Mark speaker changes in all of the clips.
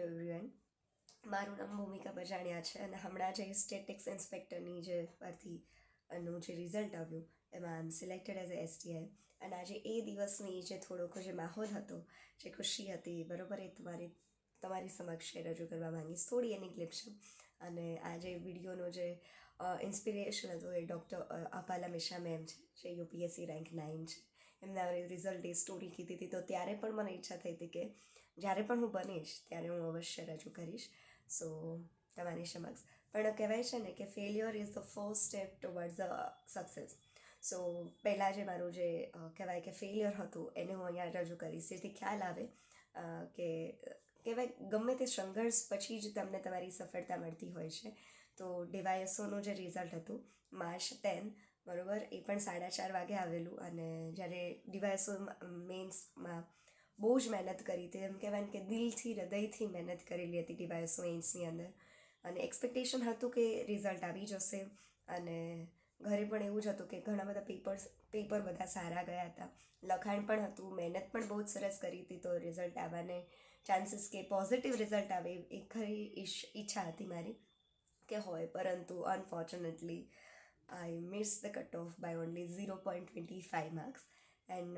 Speaker 1: Hello everyone. મારું નામ ભૂમિકા બજાણિયા છે અને હમણાં જે સ્ટેટિક્સ ઇન્સ્પેક્ટરની જે પરથી જે રિઝલ્ટ આવ્યું એમાં આઈ એમ સિલેક્ટેડ એઝ એ STI. અને આજે એ દિવસની જે થોડોક જે માહોલ હતો, જે ખુશી હતી, બરાબર, એ તમારી સમક્ષ રજૂ કરવા માંગીશ. થોડી એની ક્લિપ છે. અને આ જે વિડીયોનો જે ઇન્સ્પિરેશન હતું એ ડૉક્ટર અપાલા મિશ્રા મેમ છે, જે UPSC રેન્ક 9 છે. એમના રિઝલ્ટ એ સ્ટોરી કીધી હતી, તો ત્યારે પણ મને ઈચ્છા થઈ હતી કે જ્યારે પણ હું બનીશ ત્યારે હું અવશ્ય રજૂ કરીશ. સો તમારી સમક્ષ પણ કહેવાય છે ને કે failure is the first step towards the success. So પહેલાં જે મારું જે કહેવાય કે ફેલ્યોર હતું એને હું અહીંયા રજૂ કરીશ, જેથી ખ્યાલ આવે કે કહેવાય ગમે તે સંઘર્ષ પછી જ તમને તમારી સફળતા મળતી હોય છે. તો DYSOનું જે રિઝલ્ટ હતું March 10, બરાબર, એ પણ 4:30 વાગે આવેલું. અને જ્યારે DYSO મેન્સમાં બહુ જ મહેનત કરી હતી, એમ કહેવાય ને કે દિલથી હૃદયથી મહેનત કરેલી હતી DYSO મેન્સની અંદર. અને એક્સપેક્ટેશન હતું કે રિઝલ્ટ આવી જશે. અને ઘરે પણ એવું જ હતું કે ઘણા બધા પેપર બધા સારા ગયા હતા, લખાણ પણ હતું, મહેનત પણ બહુ જ સરસ કરી હતી. તો રિઝલ્ટ આવવાને ચાન્સીસ કે પોઝિટિવ રિઝલ્ટ આવે એ ખરી ઈચ્છા હતી મારી કે હોય, પરંતુ unfortunately I miss the cut off by only 0.25 marks. And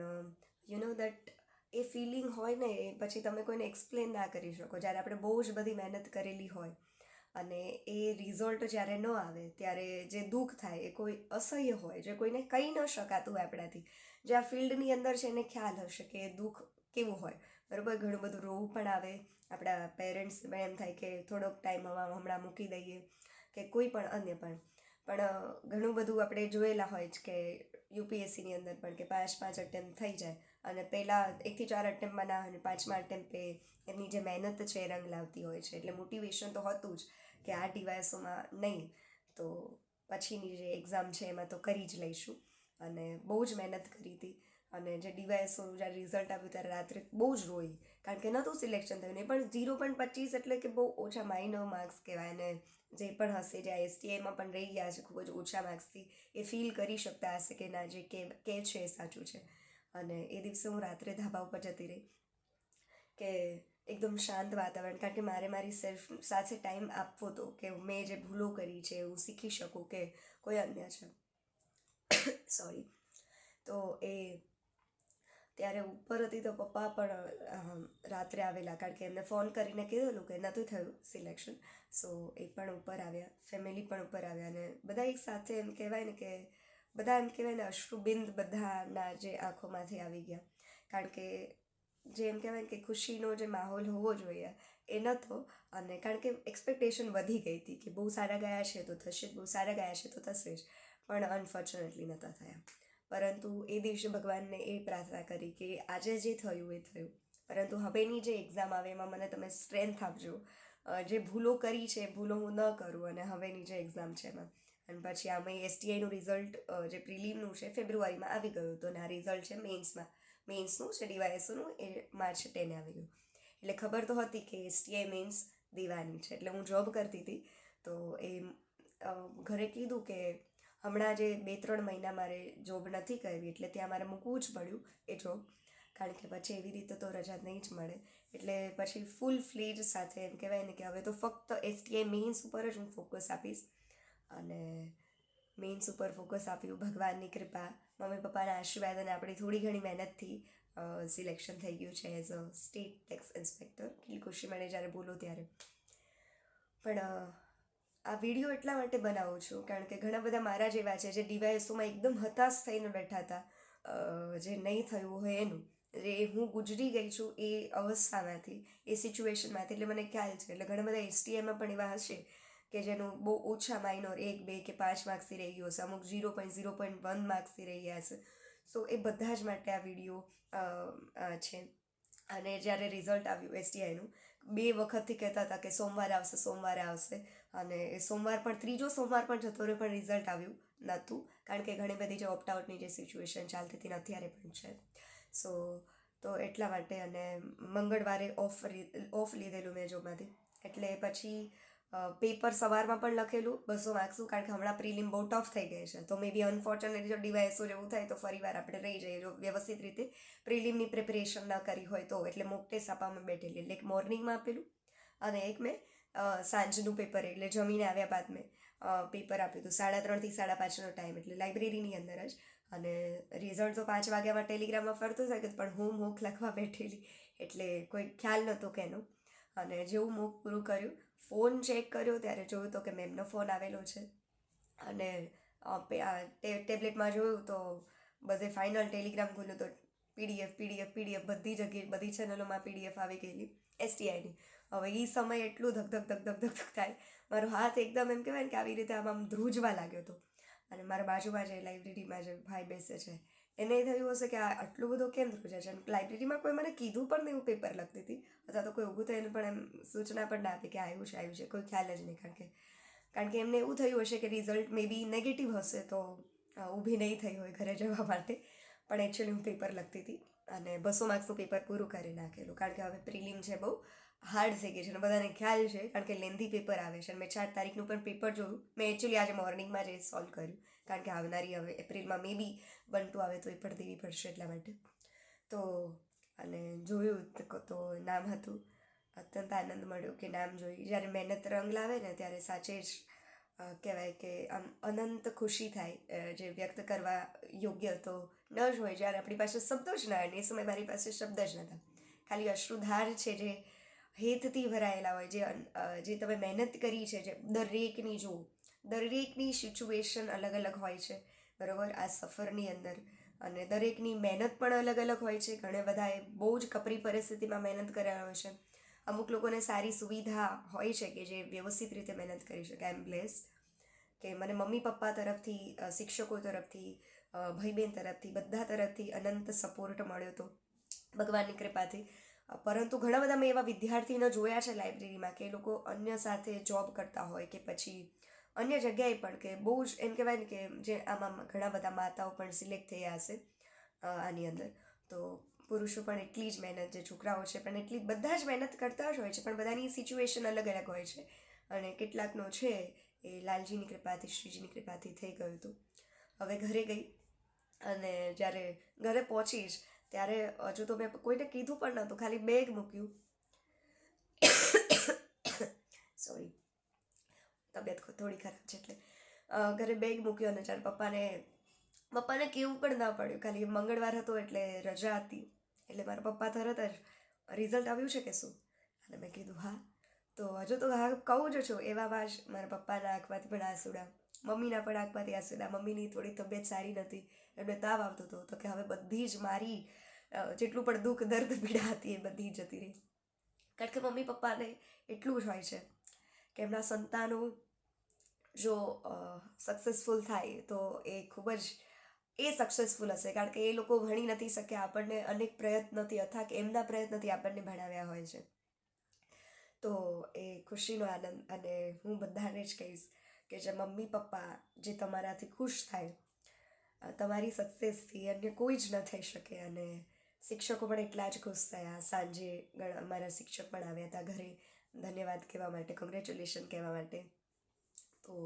Speaker 1: you know that a feeling હોય ને એ પછી તમે કોઈને એક્સપ્લેન ના કરી શકો. જ્યારે આપણે બહુ જ બધી મહેનત કરેલી હોય અને એ રિઝલ્ટ જ્યારે ન આવે ત્યારે જે દુઃખ થાય એ કોઈ અસહ્ય હોય, જે કોઈને કહી ન શકાતું હોય આપણાથી. જે આ ફિલ્ડની અંદર છે એને ખ્યાલ હશે કે એ દુઃખ કેવું હોય, બરાબર. ઘણું બધું રોવું પણ આવે. આપણા પેરેન્ટ્સને એમ થાય કે થોડોક ટાઈમ હમણાં મૂકી દઈએ કે કોઈ પણ અન્ય પણ ઘણું બધું આપણે જોયેલા હોય જ કે UPSCની અંદર પણ કે 5 અટેમ્પ્ટ થઈ જાય અને પહેલાં 1 થી 4 અટેમ્પ્ટમાં ના હોય અને 5મા અટેમ્પ્ટે એમની જે મહેનત છે એ રંગ લાવતી હોય છે. એટલે મોટિવેશન તો હતું જ કે આ DYSOમાં નહીં તો પછીની જે એક્ઝામ છે એમાં તો કરી જ લઈશું. અને બહુ જ મહેનત કરી હતી. અને જે DYSOનું જ્યારે રિઝલ્ટ આવ્યું ત્યારે રાત્રે બહુ જ રોઈ, કારણ કે નહોતું સિલેક્શન થયું. ને પણ 0.25 એટલે કે બહુ ઓછા માઇનર માર્ક્સ કહેવાય. અને જે પણ હશે, જે STIમાં પણ રહી ગયા છે ખૂબ જ ઓછા માર્ક્સથી, એ ફીલ કરી શકતા હશે કે ના, જે કે છે એ સાચું છે. અને એ દિવસે હું રાત્રે ધાબા ઉપર જતી રહી કે એકદમ શાંત વાતાવરણ, કારણ કે મારે મારી સેલ્ફ સાથે ટાઈમ આપવો હતો કે મેં જે ભૂલો કરી છે એવું શીખી શકું કે કોઈ અન્ય છે. સોરી. તો એ ત્યારે ઉપર હતી તો પપ્પા પણ રાત્રે આવેલા, કારણ કે એમને ફોન કરીને કીધેલું કે નહોતું થયું સિલેક્શન. સો એ પણ ઉપર આવ્યા, ફેમિલી પણ ઉપર આવ્યા. અને બધા એક સાથે એમ કહેવાય ને કે અશ્રુબિંદ બધાના જે આંખોમાંથી આવી ગયા, કારણ કે જે એમ કહેવાય કે ખુશીનો જે માહોલ હોવો જોઈએ એ નહોતો. અને કારણ કે એક્સપેક્ટેશન વધી ગઈ હતી કે બહુ સારા ગયા છે તો થશે જ, બહુ સારા ગયા છે તો થશે જ, પણ અનફોર્ચ્યુનેટલી નહોતા થયા. પરંતુ એ દિવસે ભગવાનને એ પ્રાર્થના કરી કે આજે જે થયું એ થયું, પરંતુ હવેની જે એક્ઝામ આવે એમાં મને તમે સ્ટ્રેન્થ આપજો, જે ભૂલો કરી છે એ ભૂલો હું ન કરું. અને હવેની જે એક્ઝામ છે એમાં અને પછી આમાં STIનું રિઝલ્ટ જે પ્રિલિમનું છે ફેબ્રુઆરીમાં આવી ગયું હતું. અને આ રિઝલ્ટ છે મેન્સનું છે DYSOનું, એ March 10 આવી ગયું. એટલે ખબર તો હતી કે STI મેન્સ દેવાની છે. એટલે હું જોબ કરતી હતી તો એ ઘરે કીધું કે હમણાં જે 2-3 મહિના મારે જોબ નથી કરવી, એટલે ત્યાં મારે મૂકવું જ પડ્યું એ જોબ, કારણ કે પછી એવી રીતે તો રજા નહીં જ મળે. એટલે પછી ફૂલ ફ્લેજ સાથે એમ કહેવાય ને કે હવે તો ફક્ત STI મેન્સ ઉપર જ હું ફોકસ આપીશ. અને મેન્સ ઉપર ફોકસ આપ્યું. ભગવાનની કૃપા, મમ્મી પપ્પાના આશીર્વાદ અને આપણી થોડી ઘણી મહેનતથી સિલેક્શન થઈ ગયું છે as a state tax inspector. કેટલી ખુશી મળે જ્યારે બોલો ત્યારે. પણ આ વિડીયો એટલા માટે બનાવું છું કારણ કે ઘણા બધા મારા જેવા છે જે DYSOમાં એકદમ હતાશ થઈને બેઠા હતા, જે નહીં થયું હોય એનું, જે હું ગુજરી ગઈ છું એ અવસ્થામાંથી, એ સિચ્યુએશનમાંથી. એટલે મને ખ્યાલ છે. એટલે ઘણા બધા STIમાં પણ એવા હશે કે જેનું બહુ ઓછા માઇનોર 1, 2 કે 5 માર્ક્સથી રહી ગયો હશે, અમુક 0.1 માર્ક્સથી રહી ગયા હશે. સો એ બધા જ માટે આ વિડીયો છે. અને જ્યારે રિઝલ્ટ આવ્યું STIનું, 2 વખતથી કહેતા હતા કે સોમવારે આવશે. અને એ સોમવાર પણ, ત્રીજો સોમવાર પણ જતો રહ્યો, પણ રિઝલ્ટ આવ્યું નહોતું, કારણ કે ઘણી બધી જે ઓપ્ટ આઉટની જે સિચ્યુએશન ચાલતી હતી ને અત્યારે પણ છે. સો તો એટલા માટે. અને મંગળવારે ઓફ લીધેલું મેં જોબમાંથી. એટલે પછી પેપર સવારમાં પણ લખેલું 200 માર્ક્સનું, કારણ કે હમણાં પ્રિલિમ બહુ ટફ થઈ ગઈ છે. તો મે બી અનફોર્ચ્યુનેટલી જો DYSO જેવું થાય તો ફરી વાર આપણે રહી જઈએ, જો વ્યવસ્થિત રીતે પ્રિલિમની પ્રિપેરેશન ન કરી હોય તો. એટલે મોક ટેસ્ટ આપવામાં બેઠેલી, એટલે એક મોર્નિંગમાં આપેલું અને એક મેં સાંજનું પેપર એટલે જમીને આવ્યા બાદ મેં પેપર આપ્યું હતું 3:30 થી 5:30નો ટાઈમ, એટલે લાઇબ્રેરીની અંદર જ. અને રિઝલ્ટ તો 5 વાગ્યામાં ટેલિગ્રામમાં ફરતું થાય પણ હું મૂક લખવા બેઠેલી એટલે કોઈ ખ્યાલ નહોતો કેનો. અને જેવું મૂક પૂરું કર્યું, ફોન ચેક કર્યો ત્યારે જોયું તો કે મેમનો ફોન આવેલો છે. અને ટેબ્લેટમાં જોયું તો બધે ફાઇનલ ટેલિગ્રામ ખોલ્યું તો પીડીએફ બધી જગ્યાએ બધી ચેનલોમાં પીડીએફ આવી ગયેલી STIની. હવે એ સમય એટલું ધક ધક ધક ધક ધક ધક થાય, મારો હાથ એકદમ એમ કહેવાય ને કે આવી રીતે આમ ધ્રુજવા લાગ્યો હતો. અને મારા બાજુમાં જે લાઇબ્રેરીમાં જે ભાઈ બેસે છે એને થયું હશે કે આ આટલું બધું કેમ ધ્રુજે છે. લાઇબ્રેરીમાં કોઈ મને કીધું પણ નહીં હું પેપર લખતી હતી, અથવા તો કોઈ ઊભું થઈને પણ એમ સૂચના પણ ના આપી કે આવ્યું છે, કોઈ ખ્યાલ જ નહીં. કારણ કે એમને એવું થયું હશે કે રિઝલ્ટ મે બી નેગેટિવ હશે તો ઊભી નહીં થઈ હોય ઘરે જવા માટે. પણ એકચ્યુઅલી હું પેપર લખતી હતી અને 200 માર્ક્સનું પેપર પૂરું કરી નાખેલું. કારણ કે હવે પ્રિલિમ છે બહુ હાર્ડ થઈ ગઈ છે અને બધાને ખ્યાલ છે, કારણ કે લેન્ધી પેપર આવે છે. મેં 4 તારીખનું પણ પેપર જોયું. મેં એકચ્યુઅલી આજે મોર્નિંગમાં જ એ સોલ્વ કર્યું, કારણ કે આવનારી હવે એપ્રિલમાં મે બી 1-2 આવે તો એ પણ દેવી પડશે એટલા માટે. તો અને જોયું તો નામ હતું. અત્યંત આનંદ મળ્યો કે નામ જોઈ. જ્યારે મહેનત રંગ લાવે ને ત્યારે સાચે જ કહેવાય કે આમ અનંત ખુશી થાય, જે વ્યક્ત કરવા યોગ્ય તો ન જ હોય. જ્યારે આપણી પાસે શબ્દો જ ના હોય, એ સમયે મારી પાસે શબ્દ જ નહોતા. ખાલી અશ્રુધાર છે જે હેતથી ભરાયેલા હોય, જે તમે મહેનત કરી છે, જે દરેકની જુઓ, દરેકની સિચ્યુએશન અલગ અલગ હોય છે બરાબર આ સફરની અંદર. અને દરેકની મહેનત પણ અલગ અલગ હોય છે. ઘણા બધાએ બહુ જ કપરી પરિસ્થિતિમાં મહેનત કર્યા હોય છે. અમુક લોકોને સારી સુવિધા હોય છે કે જે વ્યવસ્થિત રીતે મહેનત કરી શકે. આઈ એમ બ્લેસ્ડ કે મને મમ્મી પપ્પા તરફથી, શિક્ષકો તરફથી, ભાઈ બહેન તરફથી, બધા તરફથી અનંત સપોર્ટ મળ્યો હતો ભગવાનની કૃપાથી. પરંતુ ઘણા બધા મેં એવા વિદ્યાર્થીને જોયા છે લાઇબ્રેરીમાં કે એ લોકો અન્ય સાથે જોબ કરતા હોય કે પછી અન્ય જગ્યાએ પણ, કે બહુ જ એમ કહેવાય ને કે જે આમાં ઘણા બધા માતાઓ પણ સિલેક્ટ થયા હશે આની અંદર. તો પુરુષો પણ એટલી જ મહેનત, જે છોકરાઓ છે પણ એટલી બધા જ મહેનત કરતા જ હોય છે, પણ બધાની સિચ્યુએશન અલગ અલગ હોય છે. અને કેટલાકનો છે એ લાલજીની કૃપાથી, શ્રીજીની કૃપાથી થઈ ગયું હતું. હવે ઘરે ગઈ અને જ્યારે ઘરે પહોંચીશ ત્યારે હજુ તો મેં કોઈને કીધું પણ નહોતું, ખાલી બેગ મૂક્યું. સોરી, તબિયત થોડી ખરાબ છે એટલે ઘરે બેગ મૂક્યો અને જ્યારે પપ્પાને કહેવું પણ ના પડ્યું. ખાલી મંગળવાર હતો એટલે રજા હતી, એટલે મારા પપ્પા તરત જ રિઝલ્ટ આવ્યું છે કે શું? અને મેં કીધું હા. તો હજુ તો હા કહું જ છું એવામાં જ મારા પપ્પાના આંખમાંથી પણ આંસુડા, મમ્મીના પણ આંખમાંથી આંસુડા. મમ્મીની થોડી તબિયત સારી નહોતી, એમને તાવ આવતો હતો. તો કે હવે બધી જ મારી જેટલું પણ દુઃખ દર્દ પીડા હતી એ બધી જતી રહી. કારણ કે મમ્મી પપ્પાને એટલું જ હોય છે કે એમના સંતાનો જો સક્સેસફુલ થાય તો એ ખૂબ જ સક્સેસફુલ હશે, કારણ કે એ લોકો ભણી નથી શક્યા, આપણને અનેક પ્રયત્નોથી અથાક એમના પ્રયત્નોથી આપણને ભણાવ્યા હોય છે. તો એ ખુશીનો આનંદ. અને હું બધાને જ કહીશ કે જે મમ્મી પપ્પા જે તમારાથી ખુશ થાય, તમારી સક્સેસથી, અન્ય કોઈ જ ન થઈ શકે. અને શિક્ષકો પણ એટલા જ ખુશ થયા. સાંજે મારા શિક્ષક પણ આવ્યા હતા ઘરે ધન્યવાદ કહેવા માટે, કોંગ્રેચ્યુલેશન કહેવા માટે. તો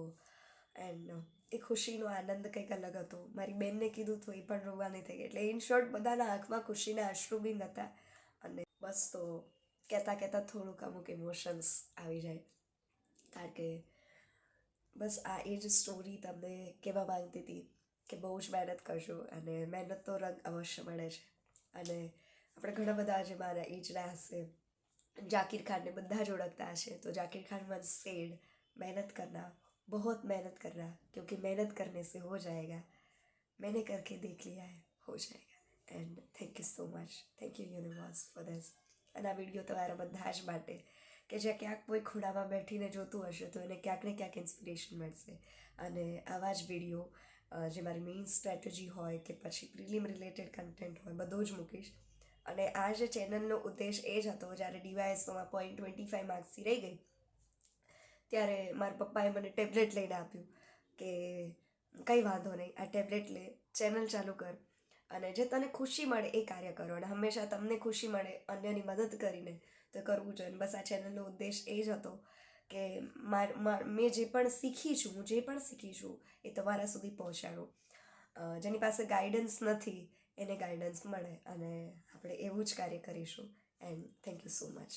Speaker 1: એન્ડ એ ખુશીનો આનંદ કંઈક અલગ હતો. મારી બેનને કીધું તો એ પણ રોવાની થઈ ગઈ. એટલે ઇન શોર્ટ બધાના આંખમાં ખુશીના અશ્રુબિંદ હતા. અને બસ તો કહેતા થોડુંક અમુક ઇમોશન્સ આવી જાય, કારણ કે બસ આ એ જ સ્ટોરી તમને કહેવા માંગતી હતી કે બહુ જ મહેનત કરજો અને મહેનત તો રંગ અવશ્ય મળે છે. અને આપણે ઘણા બધા જે મારા એજના હશે, જાકીર ખાનને બધા જ ઓળખતા હશે. તો જાકીર ખાન વન્સ સેડ, मेहनत करना, बहुत मेहनत करना, क्योंकि मेहनत करने से हो जाएगा. मैंने करके देख लिया है, हो जाएगा. And thank you so much, thank you universe for this. અને આ વિડીયો તમારા બધા જ માટે કે જે ક્યાંક કોઈ ખૂણામાં બેઠીને જોતું હશે તો એને ક્યાંક ને ક્યાંક ઇન્સ્પિરેશન મળશે. અને આવા જ વિડીયો જે મારી મેઇન સ્ટ્રેટેજી હોય કે પછી પ્રિલિમ રિલેટેડ કન્ટેન્ટ હોય, બધું જ મૂકીશ. અને આ જે ચેનલનો ઉદ્દેશ એ જ હતો, જ્યારે DYSOમાં 0.25 માર્ક્સથી રહી ગઈ ત્યારે મારા પપ્પાએ મને ટેબ્લેટ લઈને આપ્યું કે કંઈ વાંધો નહીં, આ ટેબ્લેટ લે, ચેનલ ચાલુ કર અને જે તને ખુશી મળે એ કાર્ય કરો. અને હંમેશા તમને ખુશી મળે અન્યની મદદ કરીને તો કરવું જોઈએ. બસ આ ચેનલનો ઉદ્દેશ એ જ હતો કે મેં જે પણ શીખી છું, હું જે પણ શીખી છું એ તમારા સુધી પહોંચાડું. જેની પાસે ગાઈડન્સ નથી એને ગાઈડન્સ મળે, અને આપણે એવું જ કાર્ય કરીશું. And thank you so much.